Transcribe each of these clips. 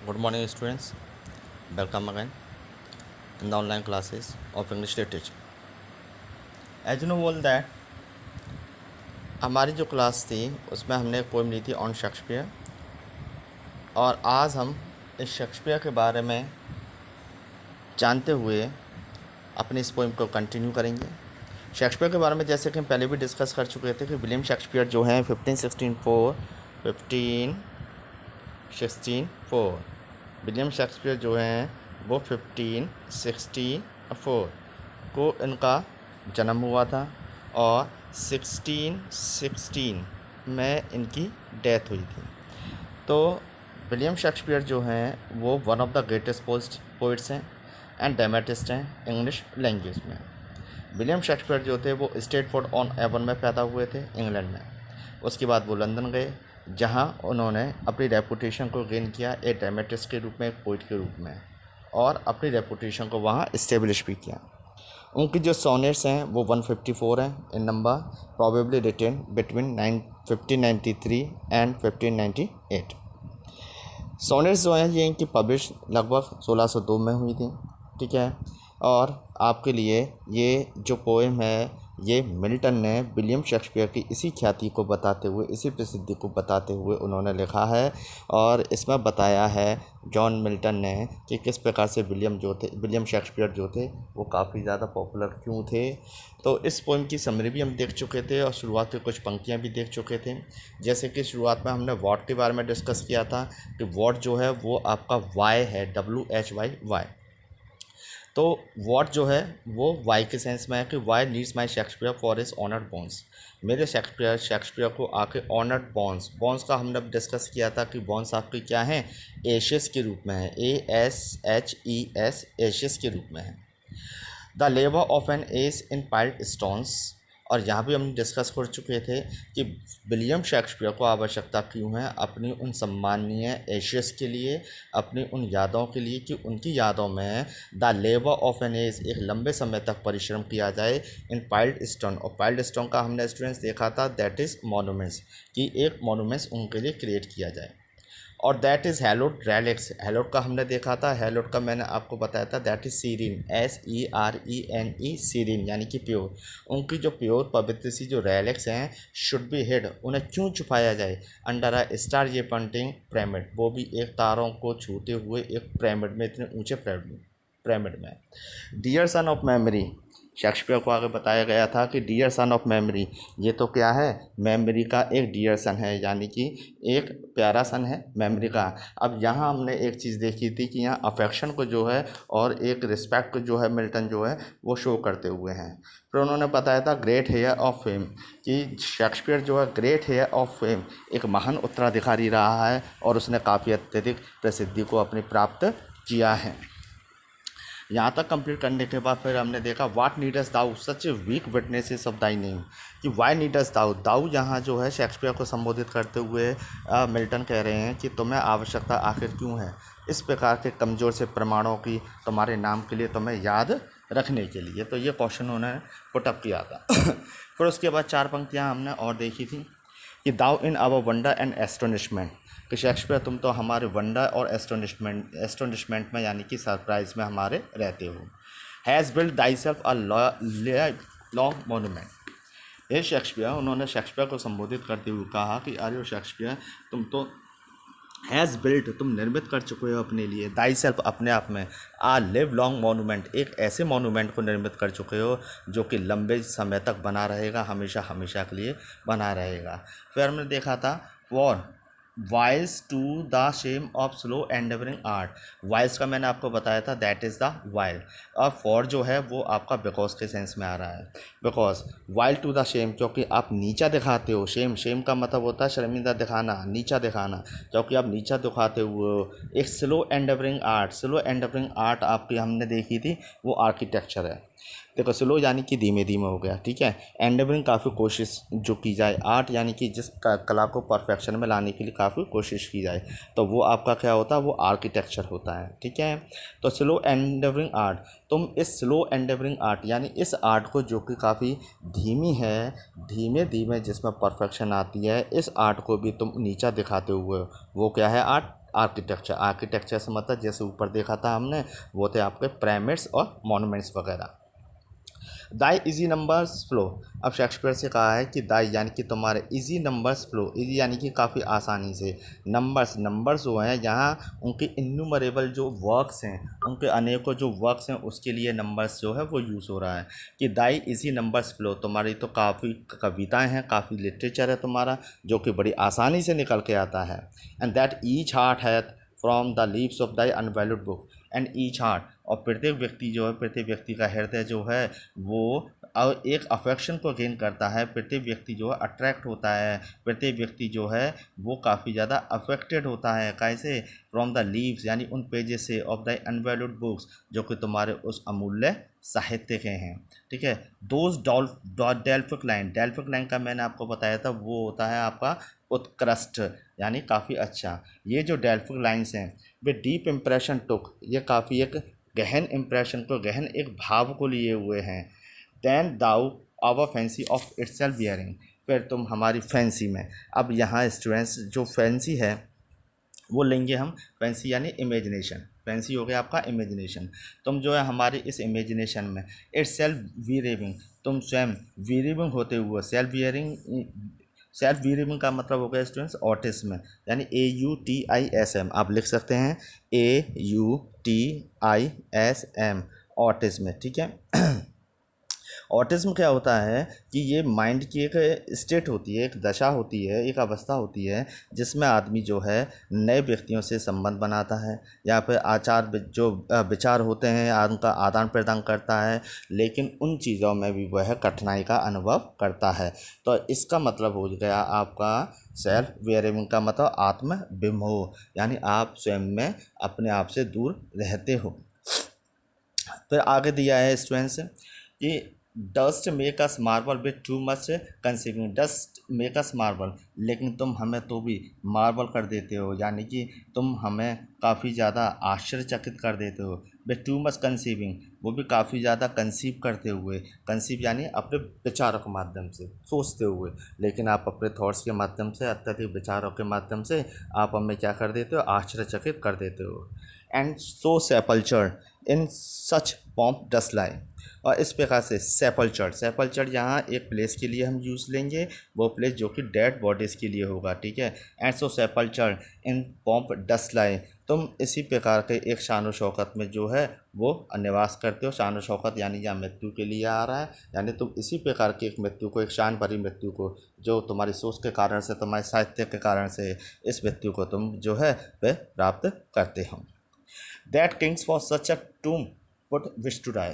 Good morning, students. Welcome again in the online classes of English literature. As you know all that हमारी जो class थी उसमें हमने एक पोएम ली थी ऑन शेक्सपियर, और आज हम इस शेक्सपियर के बारे में जानते हुए अपनी इस पोएम को कंटिन्यू करेंगे। शेक्सपियर के बारे में जैसे कि हम पहले भी डिस्कस कर चुके थे कि विलियम शेक्सपियर जो हैं 1516 विलियम शेक्सपियर जो हैं वो 1564 को इनका जन्म हुआ था और 1616 में इनकी डेथ हुई थी। तो विलियम शेक्सपियर जो हैं वो one of the greatest poets हैं एंड ड्रामेटिस्ट हैं इंग्लिश लैंग्वेज में। विलियम शेक्सपियर जो थे वो स्टेटफोर्ड ऑन एवन में पैदा हुए थे इंग्लैंड में। उसके बाद वो लंदन गए, जहां उन्होंने अपनी रेपुटेशन को गेन किया एक ड्रामेटिस्ट के रूप में, एक पोइट के रूप में, और अपनी रेपुटेशन को वहां इस्टेब्लिश भी किया। उनकी जो सोनेट्स हैं वो 154 हैं in number, probably written between 1593 and 1598। Sonnets जो हैं ये इनकी पब्लिश लगभग 1602 में हुई थी, ठीक है। और आपके लिए ये जो पोएम है ये मिल्टन ने विलियम शेक्सपियर की इसी ख्याति को बताते हुए, इसी प्रसिद्धि को बताते हुए उन्होंने लिखा है, और इसमें बताया है जॉन मिल्टन ने कि किस प्रकार से विलियम शेक्सपियर जो थे वो काफ़ी ज़्यादा पॉपुलर क्यों थे। तो इस पोएम की समरी भी हम देख चुके थे और शुरुआत की कुछ पंक्तियां भी देख चुके थे। जैसे कि शुरुआत में हमने वॉट के बारे में डिस्कस किया था कि वॉट जो है वो आपका वाई है, WHY। तो वॉट जो है वो वाई के सेंस में है कि why needs my Shakespeare for his honoured bones. मेरे शेक्सपियर को आके ऑनर्ड बॉन्स का हमने डिस्कस किया था कि बॉन्स आपके क्या हैं, एशेस के रूप में है, ASHES, एशेस के रूप में है। The labour of an age in piled stones, और यहाँ भी हम डिस्कस कर चुके थे कि विलियम शेक्सपियर को आवश्यकता क्यों है अपनी उन सम्माननीय एशेस के लिए, अपनी उन यादों के लिए कि उनकी यादों में the labour of an age एक लंबे समय तक परिश्रम किया जाए इन पाइल्ड स्टोन। और पाइल्ड स्टोन का हमने स्टूडेंट्स देखा था दैट इज़ मोनूमेंट्स, कि एक मोनूमेंट्स उनके लिए क्रिएट किया जाए। और that is hallowed relics, hallowed का हमने देखा था, हैलोड का मैंने आपको बताया था that is serene, SERENE, serene यानी कि प्योर। उनकी जो प्योर पवित्र सी जो रेलिक्स हैं शुड बी हिड, उन्हें क्यों छुपाया जाए, अंडर अ स्टार ये पंटिंग पिरामिड, वो भी एक तारों को छूते हुए एक पिरामिड में, इतने ऊंचे पिरामिड में। Dear son of memory, Shakespeare को आगे बताया गया था कि डियर सन ऑफ मेमोरी, ये तो क्या है, मेमोरी का एक डियर सन है, यानी कि एक प्यारा सन है मेमोरी का। अब यहाँ हमने एक चीज़ देखी थी कि यहाँ अफेक्शन को जो है और एक रिस्पेक्ट को जो है मिल्टन जो है वो शो करते हुए हैं। फिर उन्होंने बताया था ग्रेट हेयर ऑफ फेम, कि शेक्सपियर जो है ग्रेट हेयर ऑफ फेम एक महान उत्तराधिकारी रहा है और उसने काफ़ी अत्यधिक प्रसिद्धि को अपनी प्राप्त किया है। यहाँ तक कंप्लीट करने के बाद फिर हमने देखा what needst thou such a weak witnesses of thy name, कि वाई नीडस्ट दाउ यहाँ जो है शेक्सपियर को संबोधित करते हुए मिल्टन कह रहे हैं कि तुम्हें आवश्यकता आखिर क्यों है इस प्रकार के कमज़ोर से प्रमाणों की तुम्हारे नाम के लिए, तुम्हें याद रखने के लिए। तो ये क्वेश्चन उन्होंने पुटअप किया था। फिर उसके बाद 4 पंक्तियाँ हमने और देखी थी कि thou in our wonder and astonishment, कि शेक्सपियर तुम तो हमारे वंडर और एस्टोनिशमेंट में यानी कि सरप्राइज में हमारे रहते हो। Has build thy self a long monument, ये शेक्सपियर, उन्होंने शेक्सपियर को संबोधित करते हुए कहा कि अरे शेक्सपियर तुम तो हैज़ बिल्ट, तुम निर्मित कर चुके हो अपने लिए, दाई सेल्फ अपने आप में, आ लिव लॉन्ग मोनूमेंट, एक ऐसे मोनूमेंट को निर्मित कर चुके हो जो कि लंबे समय तक बना रहेगा, हमेशा हमेशा के लिए बना रहेगा। फिर हमने देखा था for whiles to the shame of slow endeavouring art, whiles का मैंने आपको बताया था दैट इज़ द वाइल, और फॉर जो है वो आपका बिकॉज के सेंस में आ रहा है। Because while to the shame, क्योंकि आप नीचा दिखाते हो, शेम का मतलब होता है शर्मिंदा दिखाना, नीचा दिखाना, क्योंकि आप नीचा दिखाते हुए हो। एक स्लो एंडेवरिंग आर्ट आपकी हमने देखी थी वो आर्किटेक्चर है। देखो स्लो यानी कि धीमे धीमे हो गया, ठीक है। एंडेवरिंग काफ़ी कोशिश जो की जाए, आर्ट यानी कि जिस कला को परफेक्शन में लाने के लिए काफ़ी कोशिश की जाए, तो वो आपका क्या होता है, वो आर्किटेक्चर होता है, ठीक है। तो स्लो एंडेवरिंग आर्ट, तुम इस स्लो एंडेवरिंग आर्ट यानी इस आर्ट को जो कि काफ़ी धीमी है, धीमे धीमे जिसमें परफेक्शन आती है, इस आर्ट को भी तुम नीचा दिखाते हुए, वो क्या है आर्ट, आर्किटेक्चर। आर्किटेक्चर से मतलब जैसे ऊपर देखा था हमने, वो थे आपके पिरामिड्स और मॉन्यूमेंट्स वगैरह। दाई इजी नंबर्स फ्लो। अब शेक्सपियर से कहा है कि दाई यानी कि तुम्हारे इजी नंबर्स फ्लो, इजी यानी कि काफ़ी आसानी से। नंबर्स जो हैं यहाँ उनके इन्यूमरेबल जो वर्क्स हैं, उनके अनेकों जो वर्क्स हैं उसके लिए नंबर्स जो है वो यूज़ हो रहा है कि दाई इजी नंबर्स फ्लो। तुम्हारी तो काफ़ी कविताएँ हैं, काफ़ी लिटरेचर है तुम्हारा जो कि बड़ी आसानी से निकल के आता है। And that each heart hath from the leaves of thy unvalued book. And each heart, और प्रत्येक व्यक्ति जो है, प्रत्येक व्यक्ति का हृदय जो है वो एक अफेक्शन को गेन करता है। प्रत्येक व्यक्ति जो है अट्रैक्ट होता है, प्रत्येक व्यक्ति जो है वो काफ़ी ज़्यादा अफेक्टेड होता है। कैसे? फ्रॉम द लीव्स यानी उन पेजेस से ऑफ द अनवैल्यूड बुक्स जो कि तुम्हारे उस अमूल्य साहित्य के हैं। ठीक है। Those Delphic line, Delphic line का मैंने आपको बताया था वो होता है आपका उत्कृष्ट यानी काफ़ी अच्छा। ये जो डेल्फिक लाइन्स हैं वे डीप इम्प्रेशन टुक, ये काफ़ी एक गहन इम्प्रेशन को, गहन एक भाव को लिए हुए हैं। Then thou our fancy of itself bearing, फिर तुम हमारी फैंसी में। अब यहाँ स्टूडेंट्स जो फैंसी है वो लेंगे हम, फैंसी यानी इमेजिनेशन। फैंसी हो गया आपका इमेजिनेशन। तुम जो है हमारे इस इमेजिनेशन में इट सेल्फ वीरेविंग, तुम स्वयं वीरेविंग होते हुए, सेल्फ वीरेविंग का मतलब हो गया स्टूडेंट्स ऑटिज्म, यानी AUTISM आप लिख सकते हैं, AUTISM ऑटिज्म। ठीक है। ऑटिज्म क्या होता है कि ये माइंड की एक स्टेट होती है, एक दशा होती है, एक अवस्था होती है जिसमें आदमी जो है नए व्यक्तियों से संबंध बनाता है या फिर जो विचार होते हैं उनका आदान प्रदान करता है, लेकिन उन चीज़ों में भी वह कठिनाई का अनुभव करता है। तो इसका मतलब हो गया आपका सेल्फ वेयरिंग का मतलब आत्मविमोह, यानी आप स्वयं में अपने आप से दूर रहते हो। फिर आगे दिया है स्टूडेंट्स कि dust make us marble with too much conceiving, dust make us marble, लेकिन तुम हमें तो भी मार्बल कर देते हो, यानी कि तुम हमें काफ़ी ज़्यादा आश्चर्यचकित कर देते हो। विथ टू मच कंसीविंग, वो भी काफ़ी ज़्यादा कंसीव करते हुए, कंसीव यानी अपने विचारों के माध्यम से सोचते हुए, लेकिन आप अपने थॉट्स के माध्यम से, अत्यधिक विचारों के माध्यम से आप हमें क्या कर देते हो, आश्चर्यचकित कर देते हो। And so sepulchre in such pomp dost lie, और इस प्रकार से सेपल्चर यहाँ एक प्लेस के लिए हम यूज़ लेंगे, वो प्लेस जो कि डेड बॉडीज़ के लिए होगा। ठीक है। And so sepulchre in pomp dost lie, तुम इसी प्रकार के एक शान शौकत में जो है वो निवास करते हो। शान शौकत यानी यहाँ मृत्यु के लिए आ रहा है, यानी तुम इसी प्रकार की एक मृत्यु को, एक शान भरी मृत्यु को, जो तुम्हारी सोच के कारण से, तुम्हारे साहित्य के कारण से, इस मृत्यु को तुम जो है वह प्राप्त करते हो। That kings for such a tomb put wish to die,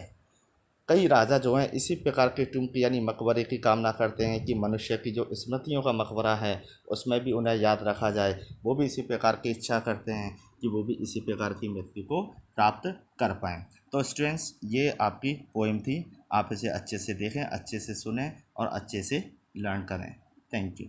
कई राजा जो हैं इसी प्रकार के टूम की यानी मकबरे की कामना करते हैं कि मनुष्य की जो स्मृतियों का मकबरा है उसमें भी उन्हें याद रखा जाए। वो भी इसी प्रकार की इच्छा करते हैं कि वो भी इसी प्रकार की मृत्यु को प्राप्त कर पाएँ। तो स्टूडेंट्स ये आपकी पोएम थी, आप इसे अच्छे से देखें, अच्छे से सुनें और अच्छे से लर्न करें। Thank you.